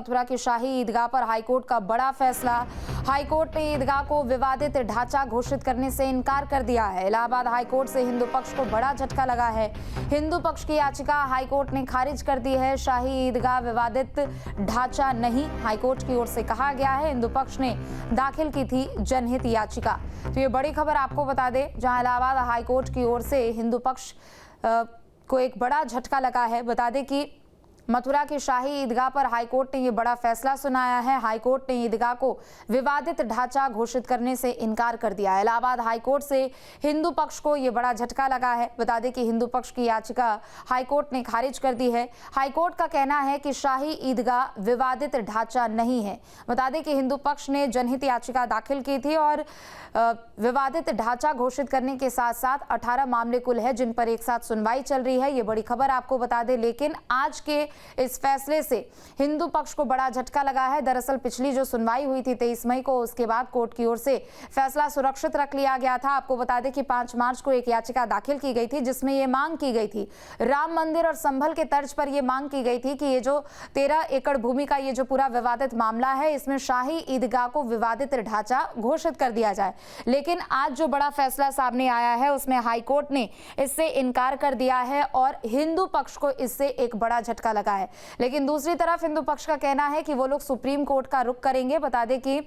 मथुरा की शाही ईदगाह पर हाईकोर्ट का बड़ा फैसला। हाईकोर्ट ने ईदगाह को विवादित ढांचा घोषित करने से इनकार कर दिया है। इलाहाबाद हाईकोर्ट से हिंदू पक्ष को बड़ा झटका लगा है। हिंदू पक्ष की याचिका हाईकोर्ट ने खारिज कर दी है। शाही ईदगाह विवादित ढांचा नहीं, हाईकोर्ट की ओर से कहा गया है। हिंदू पक्ष ने दाखिल की थी जनहित याचिका। तो ये बड़ी खबर आपको बता दें, जहां इलाहाबाद हाईकोर्ट की ओर से हिंदू पक्ष को एक बड़ा झटका लगा है। बता दें कि मथुरा की शाही ईदगाह पर हाईकोर्ट ने ये बड़ा फैसला सुनाया है। हाईकोर्ट ने ईदगाह को विवादित ढांचा घोषित करने से इनकार कर दिया है। इलाहाबाद हाईकोर्ट से हिंदू पक्ष को ये बड़ा झटका लगा है। बता दें कि हिंदू पक्ष की याचिका हाईकोर्ट ने खारिज कर दी है। हाईकोर्ट का कहना है कि शाही ईदगाह विवादित ढांचा नहीं है। बता दें कि हिंदू पक्ष ने जनहित याचिका दाखिल की थी और विवादित ढांचा घोषित करने के साथ साथ 18 मामले कुल है जिन पर एक साथ सुनवाई चल रही है। ये बड़ी खबर आपको बता दें, लेकिन आज के इस फैसले से हिंदू पक्ष को बड़ा झटका लगा है। दरअसल पिछली जो सुनवाई हुई थी 23 मई को, उसके बाद कोर्ट की ओर से फैसला सुरक्षित रख लिया गया था। आपको बता दें कि 5 मार्च को एक याचिका दाखिल की गई थी जिसमें ये मांग की गई थी, राम मंदिर और संभल के तर्ज पर यह मांग की गई थी कि ये जो 13 एकड़ भूमि का ये जो पूरा विवादित मामला है, इसमें शाही ईदगाह को विवादित ढांचा घोषित कर दिया जाए। लेकिन आज जो बड़ा फैसला सामने आया है उसमें हाईकोर्ट ने इससे इनकार कर दिया है और हिंदू पक्ष को इससे एक बड़ा झटका लगा है। लेकिन दूसरी तरफ हिंदू पक्ष का कहना है कि वो लोग सुप्रीम कोर्ट का रुख करेंगे। बता दें कि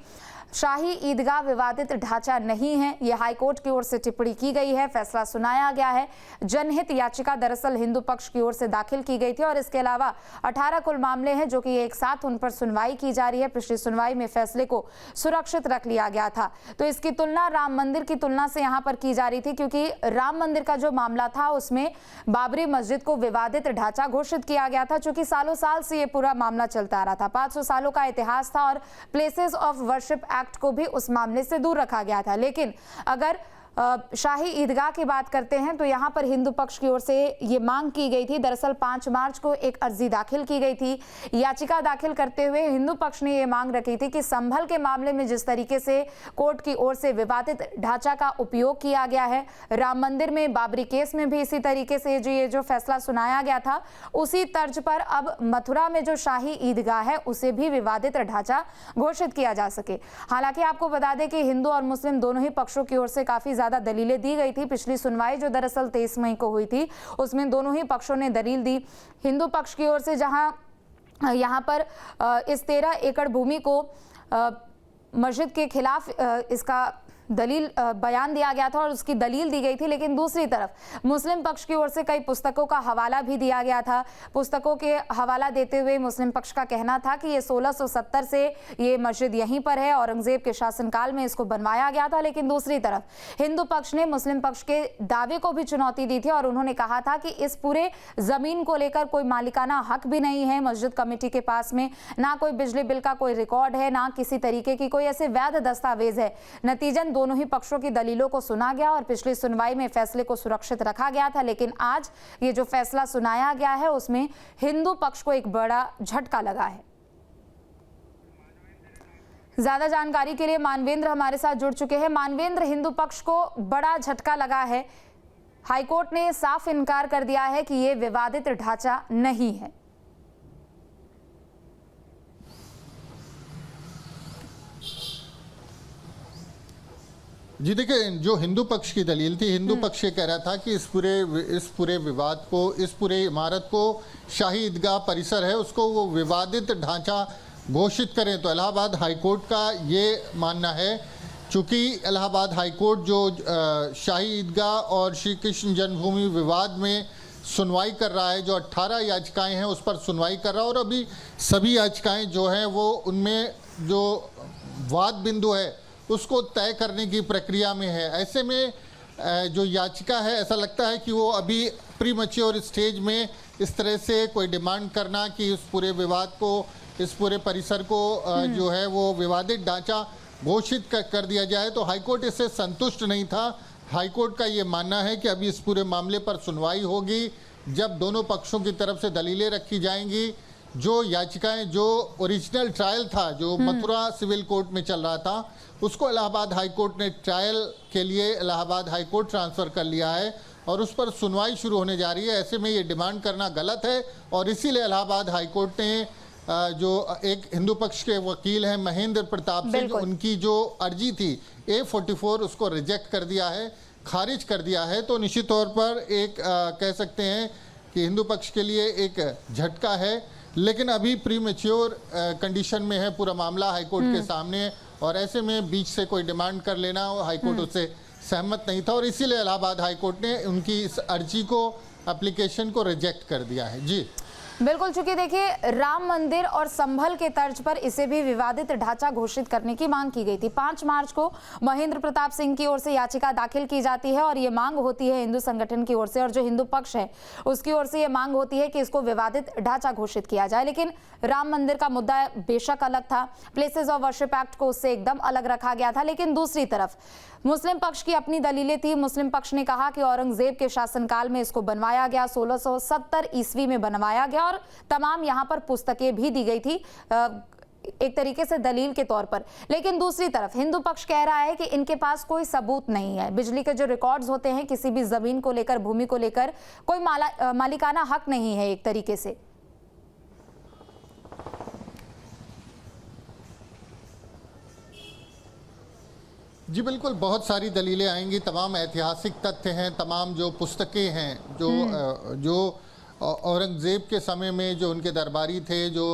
शाही ईदगाह विवादित ढांचा नहीं है, यह हाईकोर्ट की ओर से टिप्पणी की गई है, फैसला सुनाया गया है। जनहित याचिका दरअसल हिंदू पक्ष की ओर से दाखिल की गई थी और इसके अलावा 18 कुल मामले हैं जो कि एक साथ उन पर सुनवाई की जा रही है। पिछली सुनवाई में फैसले को सुरक्षित रख लिया गया था। तो इसकी तुलना राम मंदिर की तुलना से यहाँ पर की जा रही थी, क्योंकि राम मंदिर का जो मामला था उसमें बाबरी मस्जिद को विवादित ढांचा घोषित किया गया था, चूंकि सालों साल से ये पूरा मामला चलता आ रहा था। 500 सालों का इतिहास था और प्लेसेस ऑफ वर्शिप एक्ट को भी उस मामले से दूर रखा गया था। लेकिन अगर शाही ईदगाह की बात करते हैं तो यहाँ पर हिंदू पक्ष की ओर से ये मांग की गई थी। दरअसल 5 मार्च को एक अर्जी दाखिल की गई थी। याचिका दाखिल करते हुए हिंदू पक्ष ने ये मांग रखी थी कि संभल के मामले में जिस तरीके से कोर्ट की ओर से विवादित ढांचा का उपयोग किया गया है, राम मंदिर में, बाबरी केस में भी इसी तरीके से ये जो फैसला सुनाया गया था, उसी तर्ज पर अब मथुरा में जो शाही ईदगाह है उसे भी विवादित ढांचा घोषित किया जा सके। हालांकि आपको बता दें कि हिंदू और मुस्लिम दोनों ही पक्षों की ओर से काफी ज्यादा दलीलें दी गई थी। पिछली सुनवाई जो दरअसल 23 मई को हुई थी उसमें दोनों ही पक्षों ने दलील दी। हिंदू पक्ष की ओर से जहां यहाँ पर इस 13 एकड़ भूमि को मस्जिद के खिलाफ इसका दलील बयान दिया गया था और उसकी दलील दी गई थी, लेकिन दूसरी तरफ मुस्लिम पक्ष की ओर से कई पुस्तकों का हवाला भी दिया गया था। पुस्तकों के हवाला देते हुए मुस्लिम पक्ष का कहना था कि ये 1670 से ये मस्जिद यहीं पर है, औरंगजेब के शासनकाल में इसको बनवाया गया था। लेकिन दूसरी तरफ हिंदू पक्ष ने मुस्लिम पक्ष के दावे को भी चुनौती दी थी और उन्होंने कहा था कि इस पूरे जमीन को लेकर कोई मालिकाना हक भी नहीं है मस्जिद कमेटी के पास में, ना कोई बिजली बिल का कोई रिकॉर्ड है, ना किसी तरीके की कोई ऐसे वैध दस्तावेज है। नतीजन दोनों ही पक्षों की दलीलों को सुना गया और पिछली सुनवाई में फैसले को सुरक्षित रखा गया था। लेकिन आज ये जो फैसला सुनाया गया है उसमें हिंदू पक्ष को एक बड़ा झटका लगा है। ज्यादा जानकारी के लिए मानवेंद्र हमारे साथ जुड़ चुके हैं। मानवेंद्र, हिंदू पक्ष को बड़ा झटका लगा है। हाईकोर्ट ने साफ इनकार कर दिया है कि यह विवादित ढांचा नहीं है। जी देखिए, जो हिंदू पक्ष की दलील थी, हिंदू पक्ष ये कह रहा था कि इस पूरे विवाद को, इस पूरे इमारत को, शाही ईदगाह परिसर है उसको वो विवादित ढांचा घोषित करें। तो इलाहाबाद हाईकोर्ट का ये मानना है, चूँकि इलाहाबाद हाईकोर्ट जो शाही ईदगाह और श्री कृष्ण जन्मभूमि विवाद में सुनवाई कर रहा है, जो 18 याचिकाएँ हैं उस पर सुनवाई कर रहा है और अभी सभी याचिकाएँ जो हैं वो उनमें जो वाद बिंदु है उसको तय करने की प्रक्रिया में है। ऐसे में जो याचिका है, ऐसा लगता है कि वो अभी प्रीमैच्योर स्टेज में इस तरह से कोई डिमांड करना कि इस पूरे विवाद को, इस पूरे परिसर को जो है वो विवादित ढांचा घोषित कर दिया जाए, तो हाईकोर्ट इससे संतुष्ट नहीं था। हाईकोर्ट का ये मानना है कि अभी इस पूरे मामले पर सुनवाई होगी, जब दोनों पक्षों की तरफ से दलीलें रखी जाएंगी। जो याचिकाएं, जो ओरिजिनल ट्रायल था जो मथुरा सिविल कोर्ट में चल रहा था, उसको इलाहाबाद हाई कोर्ट ने ट्रायल के लिए इलाहाबाद हाई कोर्ट ट्रांसफ़र कर लिया है और उस पर सुनवाई शुरू होने जा रही है। ऐसे में ये डिमांड करना गलत है और इसीलिए इलाहाबाद हाई कोर्ट ने जो एक हिंदू पक्ष के वकील हैं महेंद्र प्रताप सिंह, उनकी जो अर्जी थी A44 उसको रिजेक्ट कर दिया है, खारिज कर दिया है। तो निश्चित तौर पर एक कह सकते हैं कि हिंदू पक्ष के लिए एक झटका है, लेकिन अभी प्रीमेच्योर कंडीशन में है पूरा मामला हाईकोर्ट के सामने, और ऐसे में बीच से कोई डिमांड कर लेना, हाईकोर्ट उससे सहमत नहीं था और इसीलिए इलाहाबाद हाईकोर्ट ने उनकी इस अर्जी को, एप्लीकेशन को रिजेक्ट कर दिया है। जी बिल्कुल, चूंकि देखिए राम मंदिर और संभल के तर्ज पर इसे भी विवादित ढांचा घोषित करने की मांग की गई थी। 5 मार्च को महेंद्र प्रताप सिंह की ओर से याचिका दाखिल की जाती है और ये मांग होती है हिंदू संगठन की ओर से, और जो हिंदू पक्ष है उसकी ओर से ये मांग होती है कि इसको विवादित ढांचा घोषित किया जाए। लेकिन राम मंदिर का मुद्दा बेशक अलग था, प्लेसेस ऑफ वर्शिप एक्ट को उससे एकदम अलग रखा गया था। लेकिन दूसरी तरफ मुस्लिम पक्ष की अपनी दलीलें थी। मुस्लिम पक्ष ने कहा कि औरंगजेब के शासनकाल में इसको बनवाया गया, 1670 ईस्वी में बनवाया गया और तमाम यहाँ पर पुस्तकें भी दी गई थी एक तरीके से दलील के तौर पर। लेकिन दूसरी तरफ हिंदू पक्ष कह रहा है कि इनके पास कोई सबूत नहीं है। बिजली के जो रिकॉर्ड्स होते हैं, किसी भी जमीन को लेकर, भूमि को लेकर कोई मालिकाना हक नहीं है एक तरीके से। जी बिल्कुल, बहुत सारी दलीलें आएंगी, तमाम ऐतिहासिक तथ्य हैं, तमाम जो पुस्तकें हैं जो औरंगजेब के समय में जो उनके दरबारी थे, जो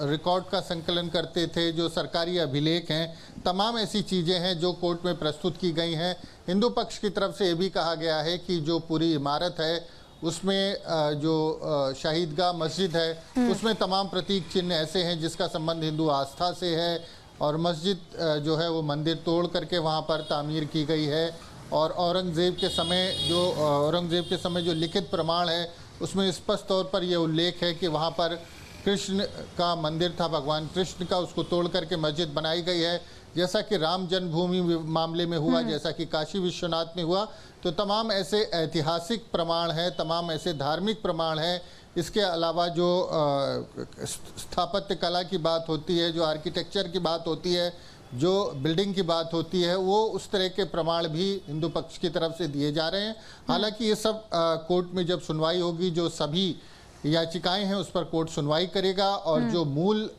रिकॉर्ड का संकलन करते थे, जो सरकारी अभिलेख हैं, तमाम ऐसी चीज़ें हैं जो कोर्ट में प्रस्तुत की गई हैं। हिंदू पक्ष की तरफ से ये भी कहा गया है कि जो पूरी इमारत है उसमें जो शहीदगाह मस्जिद है उसमें तमाम प्रतीक चिन्ह ऐसे हैं जिसका संबंध हिंदू आस्था से है, और मस्जिद जो है वो मंदिर तोड़ करके वहाँ पर तामीर की गई है। और औरंगजेब के समय जो लिखित प्रमाण है उसमें स्पष्ट तौर पर यह उल्लेख है कि वहाँ पर कृष्ण का मंदिर था, भगवान कृष्ण का, उसको तोड़ करके मस्जिद बनाई गई है, जैसा कि राम जन्मभूमि मामले में हुआ, जैसा कि काशी विश्वनाथ में हुआ। तो तमाम ऐसे ऐतिहासिक प्रमाण हैं, तमाम ऐसे धार्मिक प्रमाण हैं। इसके अलावा जो स्थापत्य कला की बात होती है, जो आर्किटेक्चर की बात होती है, जो बिल्डिंग की बात होती है, वो उस तरह के प्रमाण भी हिंदू पक्ष की तरफ से दिए जा रहे हैं। हालांकि ये सब कोर्ट में जब सुनवाई होगी, जो सभी याचिकाएं हैं उस पर कोर्ट सुनवाई करेगा, और जो मूल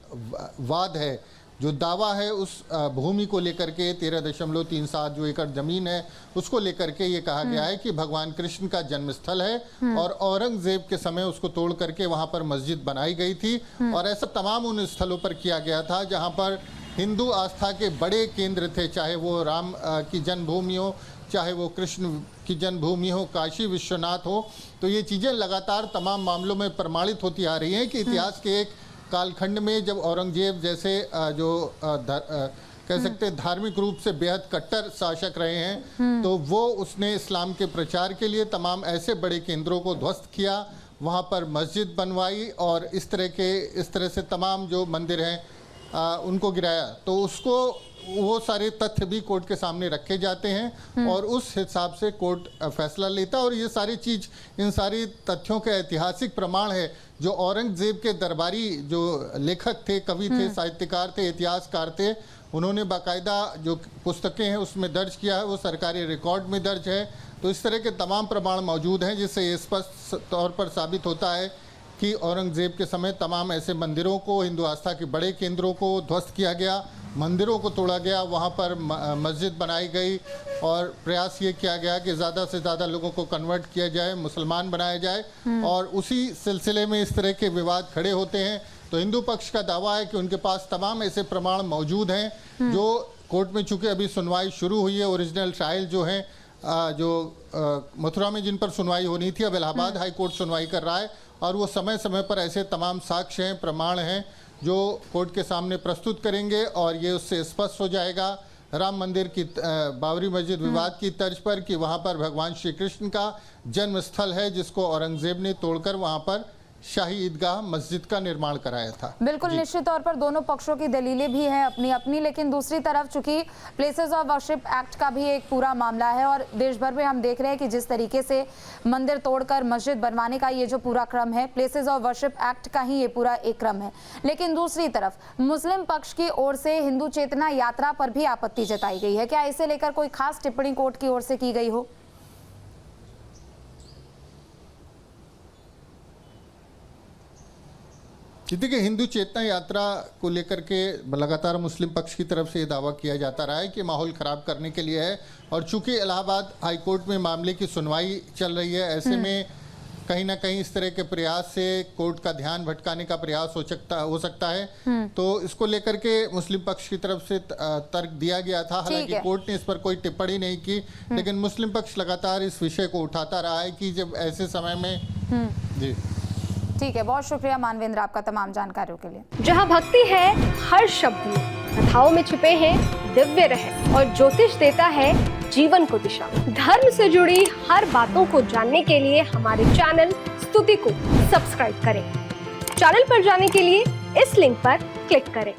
वाद है, जो दावा है उस भूमि को लेकर के 13.37 जो एकड़ जमीन है उसको लेकर के ये कहा गया है कि भगवान कृष्ण का जन्मस्थल है और औरंगजेब के समय उसको तोड़ करके वहां पर मस्जिद बनाई गई थी। और ऐसा तमाम उन स्थलों पर किया गया था जहां पर हिंदू आस्था के बड़े केंद्र थे, चाहे वो राम की जन्मभूमि हो, चाहे वो कृष्ण की जन्मभूमि हो, काशी विश्वनाथ हो। तो ये चीज़ें लगातार तमाम मामलों में प्रमाणित होती आ रही हैं कि इतिहास के एक कालखंड में जब औरंगजेब जैसे जो कह सकते हैं धार्मिक रूप से बेहद कट्टर शासक रहे हैं, तो वो उसने इस्लाम के प्रचार के लिए तमाम ऐसे बड़े केंद्रों को ध्वस्त किया, वहाँ पर मस्जिद बनवाई और इस तरह से तमाम जो मंदिर हैं उनको गिराया। तो उसको वो सारे तथ्य भी कोर्ट के सामने रखे जाते हैं और उस हिसाब से कोर्ट फैसला लेता है। और ये सारी चीज़, इन सारी तथ्यों के ऐतिहासिक प्रमाण है। जो औरंगजेब के दरबारी जो लेखक थे, कवि थे, साहित्यकार थे, इतिहासकार थे, उन्होंने बाकायदा जो पुस्तकें हैं उसमें दर्ज किया है, वो सरकारी रिकॉर्ड में दर्ज है। तो इस तरह के तमाम प्रमाण मौजूद हैं जिससे ये स्पष्ट तौर पर साबित होता है कि औरंगजेब के समय तमाम ऐसे मंदिरों को, हिंदू आस्था के बड़े केंद्रों को ध्वस्त किया गया, मंदिरों को तोड़ा गया, वहाँ पर मस्जिद बनाई गई और प्रयास ये किया गया कि ज़्यादा से ज़्यादा लोगों को कन्वर्ट किया जाए, मुसलमान बनाया जाए। और उसी सिलसिले में इस तरह के विवाद खड़े होते हैं। तो हिंदू पक्ष का दावा है कि उनके पास तमाम ऐसे प्रमाण मौजूद हैं जो कोर्ट में, चूँकि अभी सुनवाई शुरू हुई है, ओरिजिनल ट्रायल जो हैं जो मथुरा में जिन पर सुनवाई होनी थी, अब इलाहाबाद हाई कोर्ट सुनवाई कर रहा है और वो समय समय पर ऐसे तमाम साक्ष्य हैं, प्रमाण हैं जो कोर्ट के सामने प्रस्तुत करेंगे और ये उससे स्पष्ट हो जाएगा राम मंदिर की बाबरी मस्जिद विवाद की तर्ज पर कि वहाँ पर भगवान श्री कृष्ण का जन्म स्थल है जिसको औरंगजेब ने तोड़कर वहाँ पर शाही ईदगाह मस्जिद का निर्माण कराया था। बिल्कुल, निश्चित तौर पर दोनों पक्षों की दलीलें भी हैं अपनी अपनी, लेकिन दूसरी तरफ चूंकि प्लेसेस ऑफ वर्शिप एक्ट का भी एक पूरा मामला है और देश भर में हम देख रहे हैं कि जिस तरीके से मंदिर तोड़कर मस्जिद बनवाने का ये जो पूरा क्रम है, प्लेसेस ऑफ वर्शिप एक्ट का ही ये पूरा एक क्रम है। लेकिन दूसरी तरफ मुस्लिम पक्ष की ओर से हिंदू चेतना यात्रा पर भी आपत्ति जताई गई है। क्या इसे लेकर कोई खास टिप्पणी कोर्ट की ओर से की गई हो? जी देखिए, हिंदू चेतना यात्रा को लेकर के लगातार मुस्लिम पक्ष की तरफ से ये दावा किया जाता रहा है कि माहौल खराब करने के लिए है, और चूंकि इलाहाबाद हाईकोर्ट में मामले की सुनवाई चल रही है, ऐसे में कहीं ना कहीं इस तरह के प्रयास से कोर्ट का ध्यान भटकाने का प्रयास हो सकता है। तो इसको लेकर के मुस्लिम पक्ष की तरफ से तर्क दिया गया था। हालांकि कोर्ट ने इस पर कोई टिप्पणी नहीं की, लेकिन मुस्लिम पक्ष लगातार इस विषय को उठाता रहा है कि जब ऐसे समय में जी ठीक है, बहुत शुक्रिया मानवेंद्र आपका तमाम जानकारियों के लिए। जहां भक्ति है हर शब्द में, कथाओं में छिपे हैं दिव्य रहस्य और ज्योतिष देता है जीवन को दिशा। धर्म से जुड़ी हर बातों को जानने के लिए हमारे चैनल स्तुति को सब्सक्राइब करें। चैनल पर जाने के लिए इस लिंक पर क्लिक करें।